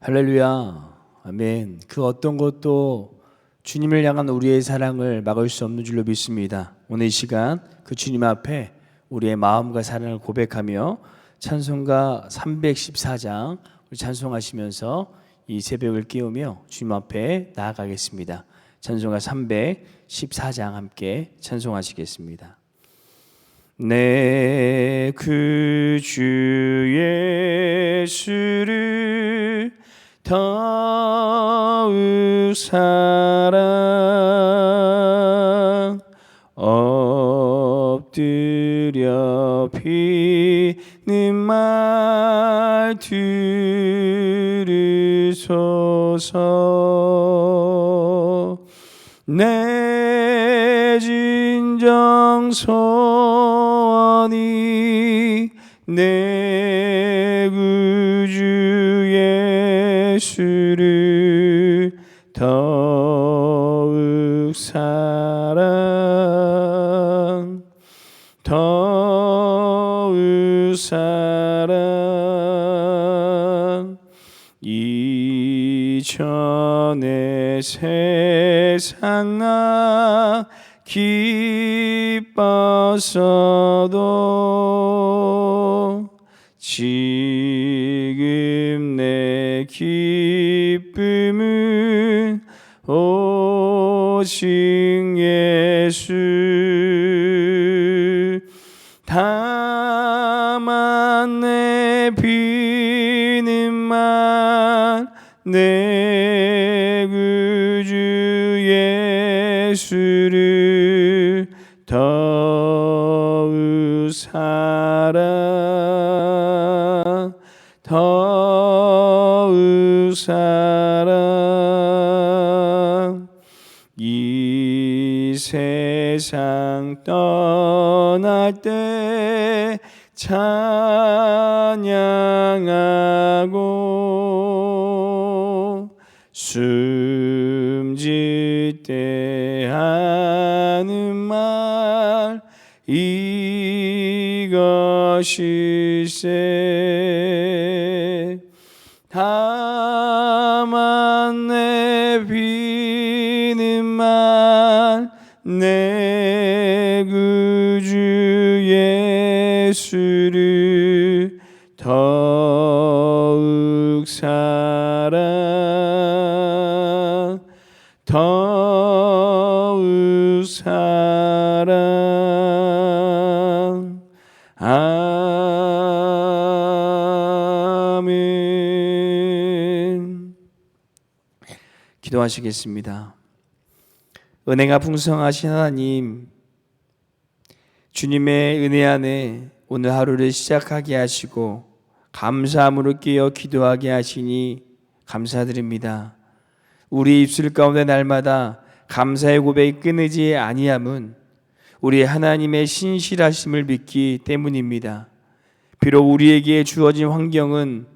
할렐루야. 아멘. 그 어떤 것도 주님을 향한 우리의 사랑을 막을 수 없는 줄로 믿습니다. 오늘 이 시간 그 주님 앞에 우리의 마음과 사랑을 고백하며 찬송가 314장 우리 찬송하시면서 이 새벽을 깨우며 주님 앞에 나아가겠습니다. 찬송가 314장 함께 찬송하시겠습니다. 내 그 주 예수를 더욱 사랑 엎드려 비는 말 들으소서. 내 진정 소원이 내 구주 예수를 더욱 사랑 이전의 세상 나 기뻤어도 지금 내 기쁨은 오직 예수. 다만 내 비는 말 내 구주 예수를 더욱 사랑 이 세상 떠날 때 찬양하고 숨질 때 하는 말 이것일세. 다만 내 비는 말 내 구주 예수를 더욱 사랑 아멘. 기도하시겠습니다. 은혜가 풍성하신 하나님, 주님의 은혜 안에 오늘 하루를 시작하게 하시고 감사함으로 깨어 기도하게 하시니 감사드립니다. 우리 입술 가운데 날마다 감사의 고백이 끊이지 아니함은 우리 하나님의 신실하심을 믿기 때문입니다. 비록 우리에게 주어진 환경은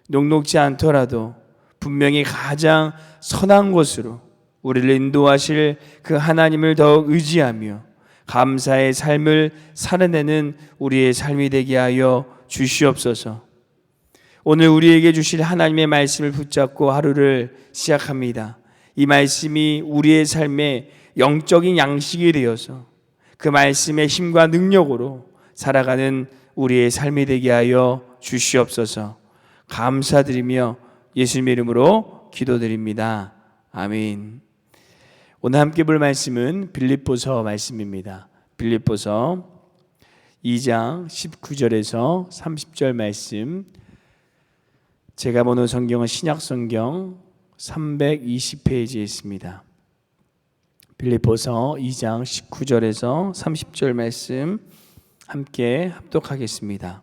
녹록지 않더라도 분명히 가장 선한 것으로 우리를 인도하실 그 하나님을 더욱 의지하며 감사의 삶을 살아내는 우리의 삶이 되게 하여 주시옵소서. 오늘 우리에게 주실 하나님의 말씀을 붙잡고 하루를 시작합니다. 이 말씀이 우리의 삶의 영적인 양식이 되어서 그 말씀의 힘과 능력으로 살아가는 우리의 삶이 되게 하여 주시옵소서. 감사드리며 예수님의 이름으로 기도드립니다. 아멘. 오늘 함께 볼 말씀은 빌립보서 말씀입니다. 빌립보서 2장 19절에서 30절 말씀. 제가 보는 성경은 신약성경 320페이지에 있습니다. 빌립보서 2장 19절에서 30절 말씀 함께 합독하겠습니다.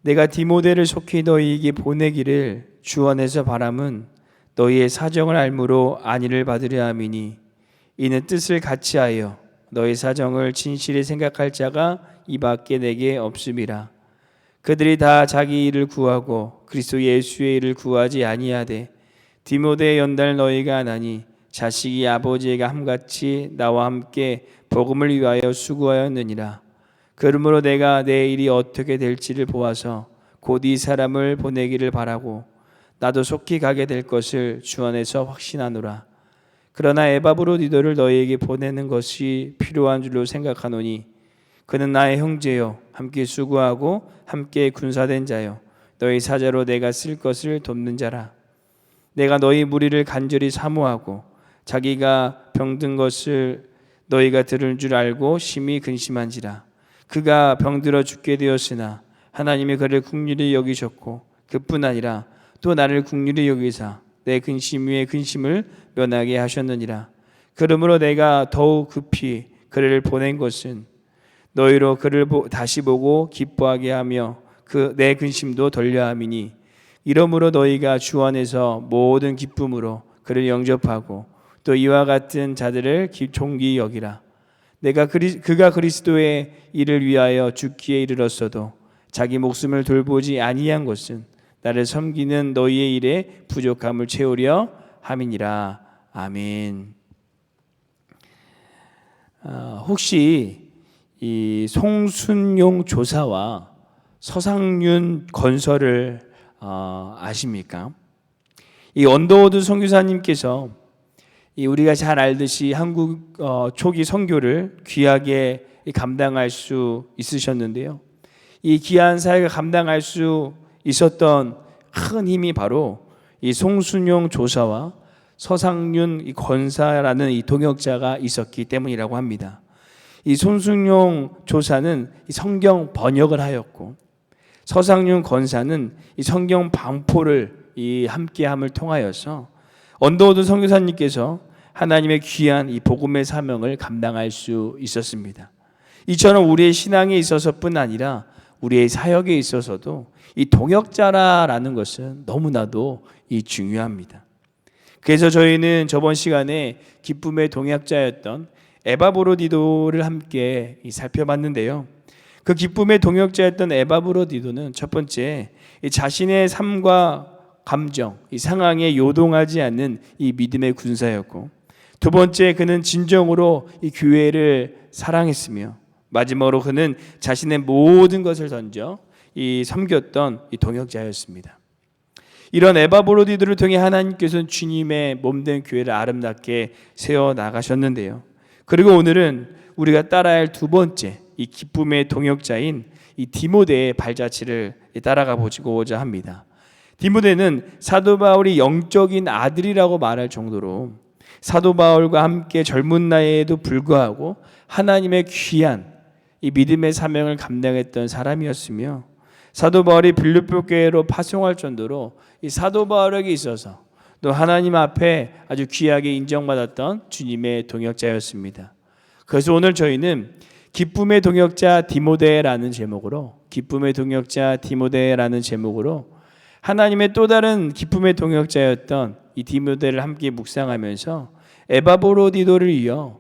내가 디모데를 속히 너희에게 보내기를 주 안에서 바람은 너희의 사정을 알므로 안위를 받으려 함이니 이는 뜻을 같이하여 너희 사정을 진실히 생각할 자가 이밖에 내게 없음이라. 그들이 다 자기 일을 구하고 그리스도 예수의 일을 구하지 아니하되 디모데의 연단을 너희가 하나니 자식이 아버지에게 함같이 나와 함께 복음을 위하여 수고하였느니라. 그러므로 내가 내 일이 어떻게 될지를 보아서 곧 이 사람을 보내기를 바라고 나도 속히 가게 될 것을 주 안에서 확신하노라. 그러나 에바브로디도를 너희에게 보내는 것이 필요한 줄로 생각하노니 그는 나의 형제요 함께 수고하고 함께 군사된 자요 너희 사자로 내가 쓸 것을 돕는 자라. 내가 너희 무리를 간절히 사모하고 자기가 병든 것을 너희가 들을 줄 알고 심히 근심한지라. 그가 병들어 죽게 되었으나 하나님이 그를 긍휼히 여기셨고 그뿐 아니라 또 나를 긍휼히 여기사 내 근심 위에 근심을 면하게 하셨느니라. 그러므로 내가 더욱 급히 그를 보낸 것은 너희로 그를 다시 보고 기뻐하게 하며 그 내 근심도 돌려함이니 이러므로 너희가 주 안에서 모든 기쁨으로 그를 영접하고 또 이와 같은 자들을 존귀히 여기라. 그가 그리스도의 일을 위하여 죽기에 이르렀어도 자기 목숨을 돌보지 아니한 것은 나를 섬기는 너희의 일에 부족함을 채우려 함이니라. 아멘. 혹시 이 송순용 조사와 서상윤 건설을 아십니까? 이 언더우드 선교사님께서 우리가 잘 알듯이 한국 초기 선교를 귀하게 감당할 수 있으셨는데요. 이 귀한 사역을 감당할 수 있었던 큰 힘이 바로 이 송순용 조사와 서상윤 권사라는 이 동역자가 있었기 때문이라고 합니다. 이 송순용 조사는 성경 번역을 하였고 서상윤 권사는 이 성경 방포를 이 함께함을 통하여서 언더우드 선교사님께서 하나님의 귀한 이 복음의 사명을 감당할 수 있었습니다. 이처럼 우리의 신앙에 있어서뿐 아니라 우리의 사역에 있어서도 이 동역자라는 것은 너무나도 중요합니다. 그래서 저희는 저번 시간에 기쁨의 동역자였던 에바브로디도를 함께 살펴봤는데요. 그 기쁨의 동역자였던 에바브로디도는 첫 번째 자신의 삶과 감정, 이 상황에 요동하지 않는 이 믿음의 군사였고, 두 번째 그는 진정으로 이 교회를 사랑했으며, 마지막으로 그는 자신의 모든 것을 던져 섬겼던 이 동역자였습니다. 이런 에바브로디도를 통해 하나님께서는 주님의 몸된 교회를 아름답게 세워 나가셨는데요. 그리고 오늘은 우리가 따라야 할 두 번째 이 기쁨의 동역자인 이 디모데의 발자취를 따라가 보고자 합니다. 디모데는 사도 바울이 영적인 아들이라고 말할 정도로 사도 바울과 함께 젊은 나이에도 불구하고 하나님의 귀한 이 믿음의 사명을 감당했던 사람이었으며, 사도 바울이 빌립보 교회로 파송할 정도로 이 사도 바울에게 있어서 또 하나님 앞에 아주 귀하게 인정받았던 주님의 동역자였습니다. 그래서 오늘 저희는 기쁨의 동역자 디모데라는 제목으로 하나님의 또 다른 기쁨의 동역자였던 이 디모데를 함께 묵상하면서 에바브로디도를 이어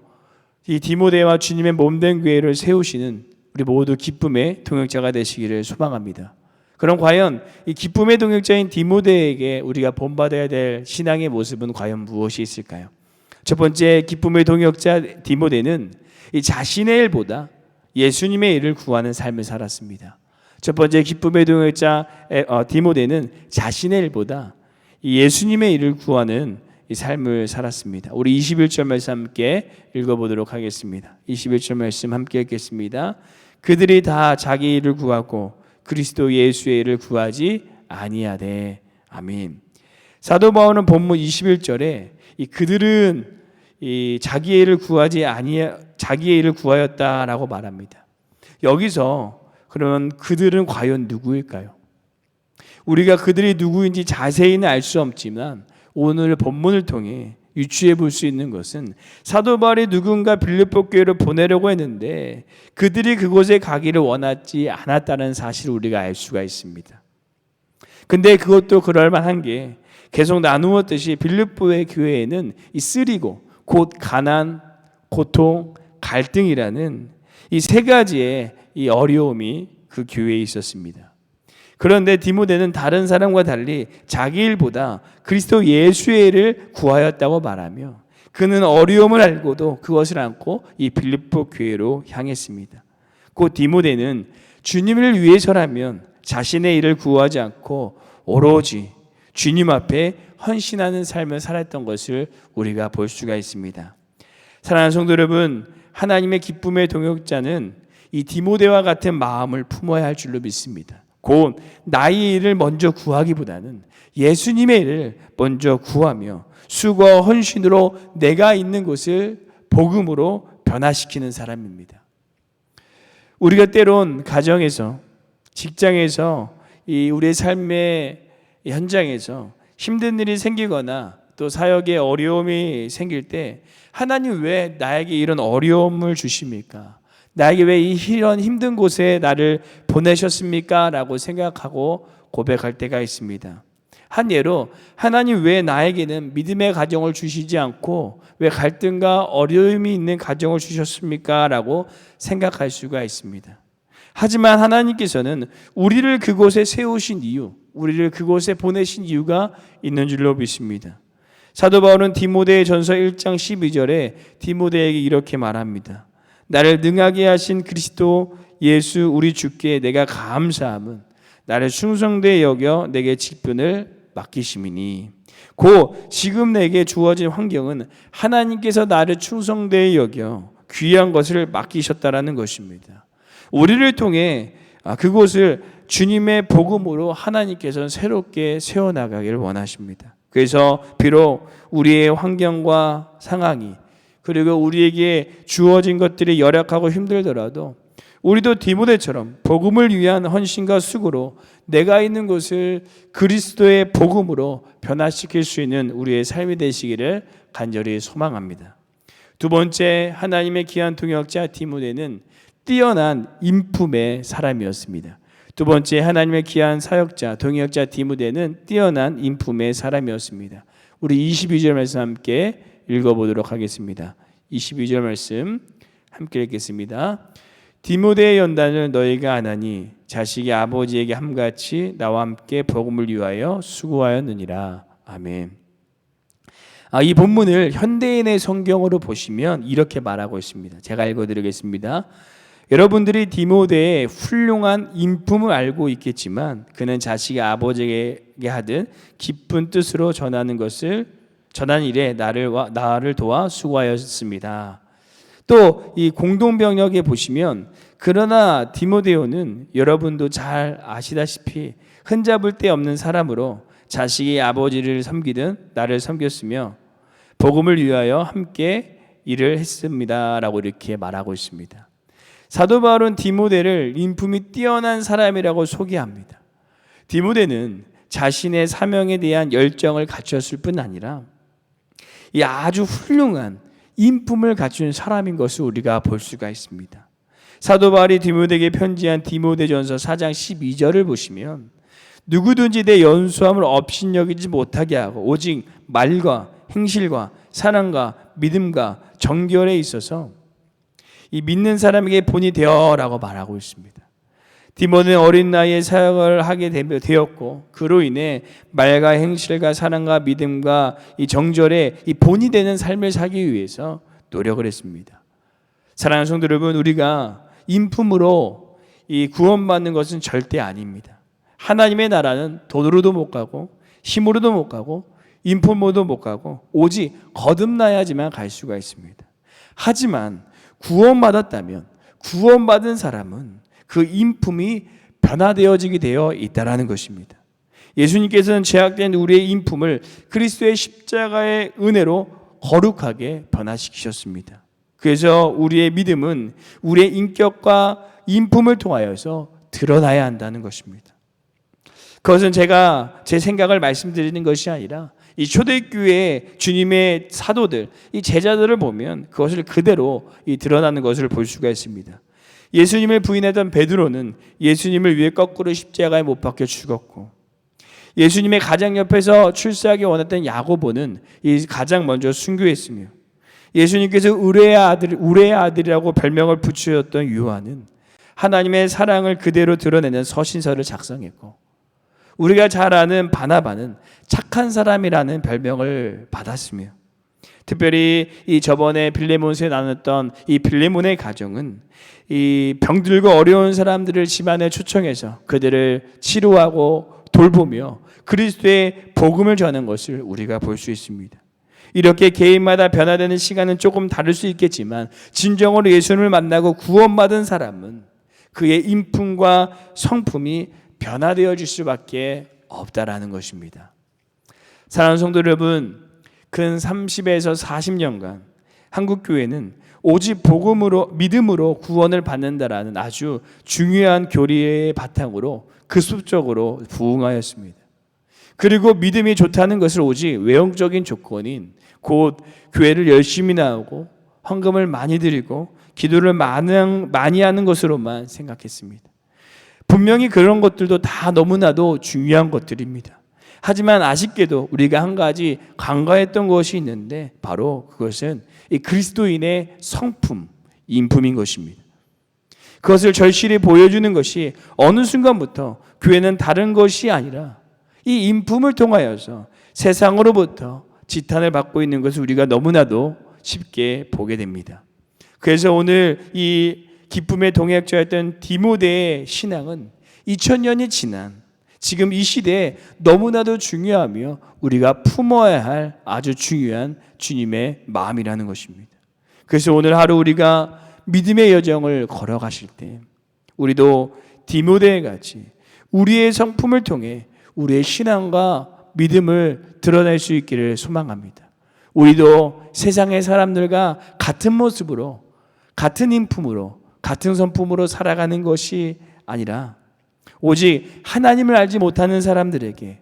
이 디모데와 주님의 몸된 교회를 세우시는 우리 모두 기쁨의 동역자가 되시기를 소망합니다. 그럼 과연 이 기쁨의 동역자인 디모데에게 우리가 본받아야 될 신앙의 모습은 과연 무엇이 있을까요? 첫 번째, 기쁨의 동역자 디모데는 이 자신의 일보다 예수님의 일을 구하는 삶을 살았습니다. 첫 번째, 기쁨의 동역자 디모데는 자신의 일보다 예수님의 일을 구하는 이 삶을 살았습니다. 우리 21절 말씀 함께 읽어보도록 하겠습니다. 21절 말씀 함께 읽겠습니다. 그들이 다 자기 일을 구하고 그리스도 예수의 일을 구하지 아니하되. 아멘. 사도 바울은 본문 21절에 그들은 자기의 일을 구하였다라고 말합니다. 여기서 그러면 그들은 과연 누구일까요? 우리가 그들이 누구인지 자세히는 알 수 없지만 오늘 본문을 통해 유추해 볼 수 있는 것은 사도 바울이 누군가 빌립보 교회를 보내려고 했는데 그들이 그곳에 가기를 원하지 않았다는 사실을 우리가 알 수가 있습니다. 근데 그것도 그럴 만한 게 계속 나누었듯이 빌립보의 교회에는 이 쓰리고 곧 가난, 고통, 갈등이라는 이 세 가지의 이 어려움이 그 교회에 있었습니다. 그런데 디모데는 다른 사람과 달리 자기 일보다 그리스도 예수의 일을 구하였다고 말하며 그는 어려움을 알고도 그것을 안고 이 빌립보 교회로 향했습니다. 곧 디모데는 주님을 위해서라면 자신의 일을 구하지 않고 오로지 주님 앞에 헌신하는 삶을 살았던 것을 우리가 볼 수가 있습니다. 사랑하는 성도 여러분, 하나님의 기쁨의 동역자는 이 디모데와 같은 마음을 품어야 할 줄로 믿습니다. 곧 나의 일을 먼저 구하기보다는 예수님의 일을 먼저 구하며 수고와 헌신으로 내가 있는 곳을 복음으로 변화시키는 사람입니다. 우리가 때론 가정에서, 직장에서, 우리의 삶의 현장에서 힘든 일이 생기거나 또 사역에 어려움이 생길 때 하나님 왜 나에게 이런 어려움을 주십니까? 나에게 왜 이런 힘든 곳에 나를 보내셨습니까? 라고 생각하고 고백할 때가 있습니다. 한 예로 하나님 왜 나에게는 믿음의 가정을 주시지 않고 왜 갈등과 어려움이 있는 가정을 주셨습니까? 라고 생각할 수가 있습니다. 하지만 하나님께서는 우리를 그곳에 세우신 이유, 우리를 그곳에 보내신 이유가 있는 줄로 믿습니다. 사도 바울은 디모데전서 1장 12절에 디모데에게 이렇게 말합니다. 나를 능하게 하신 그리스도 예수 우리 주께 내가 감사함은 나를 충성되이 여겨 내게 직분을 맡기심이니, 곧 지금 내게 주어진 환경은 하나님께서 나를 충성되이 여겨 귀한 것을 맡기셨다라는 것입니다. 우리를 통해 그곳을 주님의 복음으로 하나님께서는 새롭게 세워나가기를 원하십니다. 그래서 비록 우리의 환경과 상황이 그리고 우리에게 주어진 것들이 열악하고 힘들더라도 우리도 디모데처럼 복음을 위한 헌신과 수고로 내가 있는 곳을 그리스도의 복음으로 변화시킬 수 있는 우리의 삶이 되시기를 간절히 소망합니다. 두 번째, 하나님의 귀한 동역자 디모데는 뛰어난 인품의 사람이었습니다. 두 번째, 하나님의 귀한 사역자 동역자 디모데는 뛰어난 인품의 사람이었습니다. 우리 22절 말씀 함께 읽어보도록 하겠습니다. 22절 말씀 함께 읽겠습니다. 디모데의 연단을 너희가 아나니 자식이 아버지에게 함같이 나와 함께 복음을 위하여 수고하였느니라. 아멘. 이 본문을 현대인의 성경으로 보시면 이렇게 말하고 있습니다. 제가 읽어드리겠습니다. 여러분들이 디모데의 훌륭한 인품을 알고 있겠지만 그는 자식이 아버지에게 하듯 기쁜 뜻으로 전하는 일에 나를 도와 수고하였습니다. 또 이 공동병역에 보시면 그러나 디모데오는 여러분도 잘 아시다시피 흠잡을 데 없는 사람으로 자식이 아버지를 섬기든 나를 섬겼으며 복음을 위하여 함께 일을 했습니다 라고 이렇게 말하고 있습니다. 사도 바울은 디모데를 인품이 뛰어난 사람이라고 소개합니다. 디모데는 자신의 사명에 대한 열정을 갖췄을 뿐 아니라 이 아주 훌륭한 인품을 갖춘 사람인 것을 우리가 볼 수가 있습니다. 사도 바울이 디모데에게 편지한 디모데전서 4장 12절을 보시면 누구든지 내 연수함을 업신여기지 못하게 하고 오직 말과 행실과 사랑과 믿음과 정결에 있어서 이 믿는 사람에게 본이 되어라고 말하고 있습니다. 디모데는 어린 나이에 사역을 하게 되었고 그로 인해 말과 행실과 사랑과 믿음과 이 정절에 이 본이 되는 삶을 살기 위해서 노력을 했습니다. 사랑하는 성도 여러분, 우리가 인품으로 이 구원받는 것은 절대 아닙니다. 하나님의 나라는 돈으로도 못 가고 힘으로도 못 가고 인품으로도 못 가고 오직 거듭나야지만 갈 수가 있습니다. 하지만 구원받았다면 구원받은 사람은 그 인품이 변화되어지게 되어 있다는 것입니다. 예수님께서는 죄악된 우리의 인품을 그리스도의 십자가의 은혜로 거룩하게 변화시키셨습니다. 그래서 우리의 믿음은 우리의 인격과 인품을 통하여서 드러나야 한다는 것입니다. 그것은 제가 제 생각을 말씀드리는 것이 아니라 이 초대교회의 주님의 사도들, 이 제자들을 보면 그것을 그대로 드러나는 것을 볼 수가 있습니다. 예수님을 부인하던 베드로는 예수님을 위해 거꾸로 십자가에 못 박혀 죽었고, 예수님의 가장 옆에서 출세하기 원했던 야고보는 이 가장 먼저 순교했으며, 예수님께서 의뢰의 아들이라고 별명을 붙이셨던 요한은 하나님의 사랑을 그대로 드러내는 서신서를 작성했고, 우리가 잘 아는 바나바는 착한 사람이라는 별명을 받았으며, 특별히 이 저번에 빌레몬서에 나눴던 이 빌레몬의 가정은 이 병들고 어려운 사람들을 집안에 초청해서 그들을 치료하고 돌보며 그리스도의 복음을 전하는 것을 우리가 볼 수 있습니다. 이렇게 개인마다 변화되는 시간은 조금 다를 수 있겠지만 진정으로 예수님을 만나고 구원받은 사람은 그의 인품과 성품이 변화되어질 수밖에 없다라는 것입니다. 사랑하는 성도 여러분, 근 30에서 40년간 한국교회는 오직 복음으로, 믿음으로 구원을 받는다라는 아주 중요한 교리의 바탕으로 급속적으로 부흥하였습니다. 그리고 믿음이 좋다는 것을 오직 외형적인 조건인 곧 교회를 열심히 나오고 헌금을 많이 드리고 기도를 많이 하는 것으로만 생각했습니다. 분명히 그런 것들도 다 너무나도 중요한 것들입니다. 하지만 아쉽게도 우리가 한 가지 간과했던 것이 있는데 바로 그것은 이 그리스도인의 성품, 인품인 것입니다. 그것을 절실히 보여주는 것이 어느 순간부터 교회는 다른 것이 아니라 이 인품을 통하여서 세상으로부터 지탄을 받고 있는 것을 우리가 너무나도 쉽게 보게 됩니다. 그래서 오늘 이 기쁨의 동역자였던 디모데의 신앙은 2000년이 지난 지금 이 시대에 너무나도 중요하며 우리가 품어야 할 아주 중요한 주님의 마음이라는 것입니다. 그래서 오늘 하루 우리가 믿음의 여정을 걸어가실 때 우리도 디모데 같이 우리의 성품을 통해 우리의 신앙과 믿음을 드러낼 수 있기를 소망합니다. 우리도 세상의 사람들과 같은 모습으로 같은 인품으로 같은 성품으로 살아가는 것이 아니라 오직 하나님을 알지 못하는 사람들에게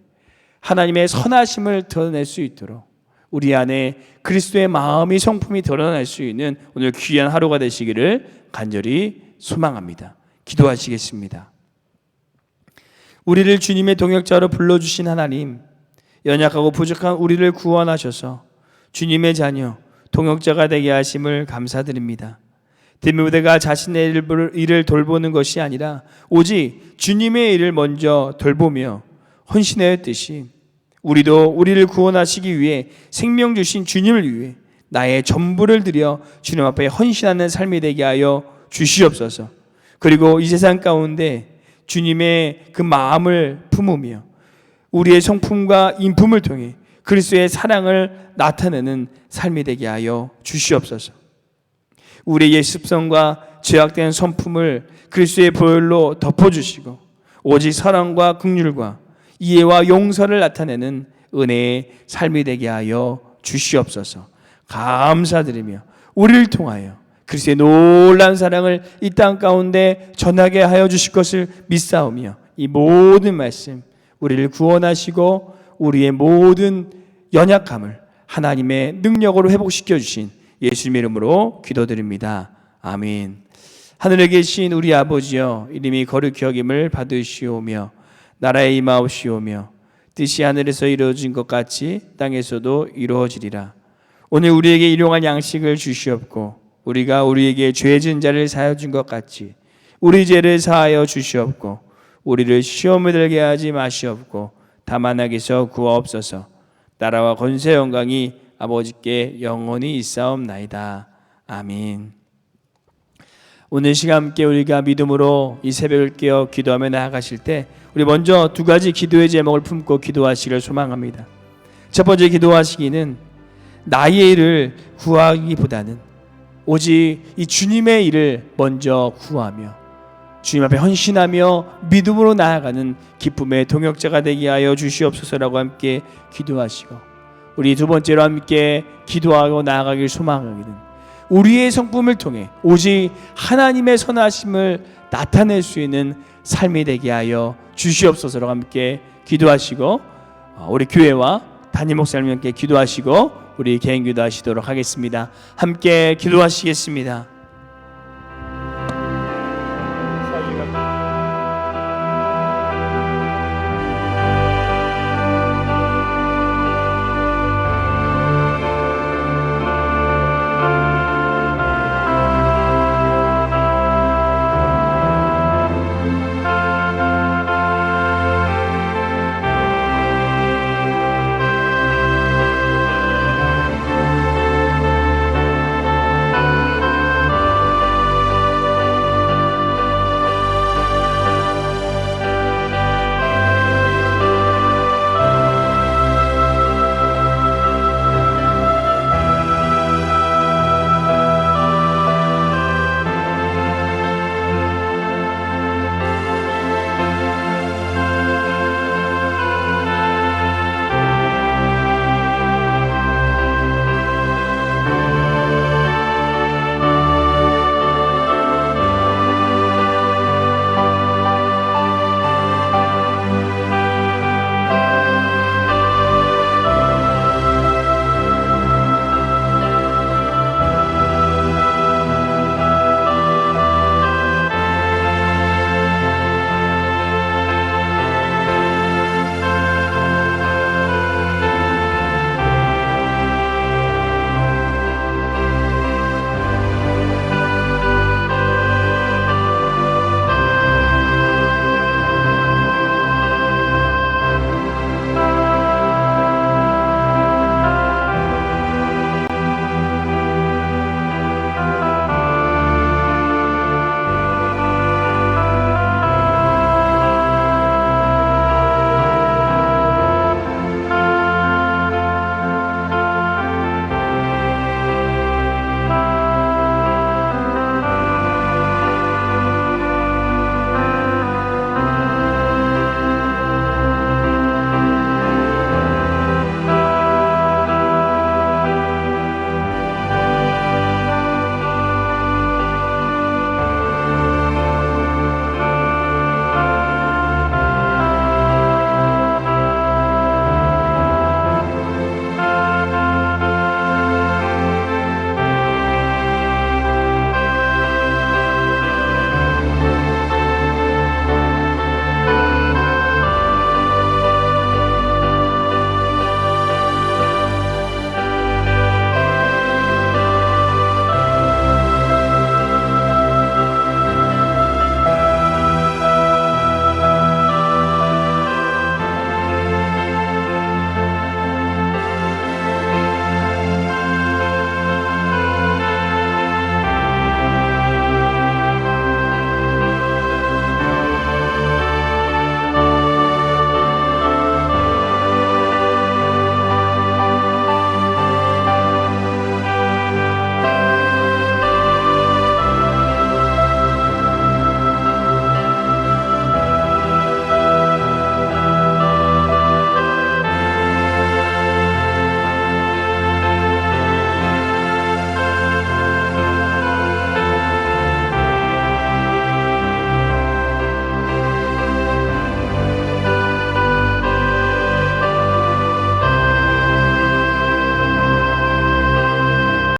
하나님의 선하심을 드러낼 수 있도록 우리 안에 그리스도의 마음이 성품이 드러날 수 있는 오늘 귀한 하루가 되시기를 간절히 소망합니다. 기도하시겠습니다. 우리를 주님의 동역자로 불러주신 하나님, 연약하고 부족한 우리를 구원하셔서 주님의 자녀, 동역자가 되게 하심을 감사드립니다. 디모데가 자신의 일을 돌보는 것이 아니라 오직 주님의 일을 먼저 돌보며 헌신하였듯이 우리도 우리를 구원하시기 위해 생명 주신 주님을 위해 나의 전부를 드려 주님 앞에 헌신하는 삶이 되게 하여 주시옵소서. 그리고 이 세상 가운데 주님의 그 마음을 품으며 우리의 성품과 인품을 통해 그리스도의 사랑을 나타내는 삶이 되게 하여 주시옵소서. 우리의 습성과 죄악된 성품을 그리스도의 보혈로 덮어주시고 오직 사랑과 긍휼과 이해와 용서를 나타내는 은혜의 삶이 되게 하여 주시옵소서. 감사드리며 우리를 통하여 그리스도의 놀라운 사랑을 이 땅 가운데 전하게 하여 주실 것을 믿사오며 이 모든 말씀 우리를 구원하시고 우리의 모든 연약함을 하나님의 능력으로 회복시켜 주신 예수님의 이름으로 기도드립니다. 아멘. 하늘에 계신 우리 아버지여, 이름이 거룩히 여김을 받으시오며 나라에 임하옵시오며 뜻이 하늘에서 이루어진 것 같이 땅에서도 이루어지리라. 오늘 우리에게 일용할 양식을 주시옵고 우리가 우리에게 죄 지은 자를 사하여 준 것 같이 우리 죄를 사하여 주시옵고 우리를 시험에 들게 하지 마시옵고 다만 악에서 구하옵소서. 나라와 권세 영광이 아버지께 영원히 있사옵나이다. 아멘. 오늘 시간 함께 우리가 믿음으로 이 새벽을 깨어 기도하며 나아가실 때 우리 먼저 두 가지 기도의 제목을 품고 기도하시기를 소망합니다. 첫 번째 기도하시기는 나의 일을 구하기보다는 오직 이 주님의 일을 먼저 구하며 주님 앞에 헌신하며 믿음으로 나아가는 기쁨의 동역자가 되게 하여 주시옵소서라고 함께 기도하시고 우리 두 번째로 함께 기도하고 나아가길 소망하기는 우리의 성품을 통해 오직 하나님의 선하심을 나타낼 수 있는 삶이 되게 하여 주시옵소서라고 함께 기도하시고 우리 교회와 담임 목사님과 함께 기도하시고 우리 개인 기도하시도록 하겠습니다. 함께 기도하시겠습니다.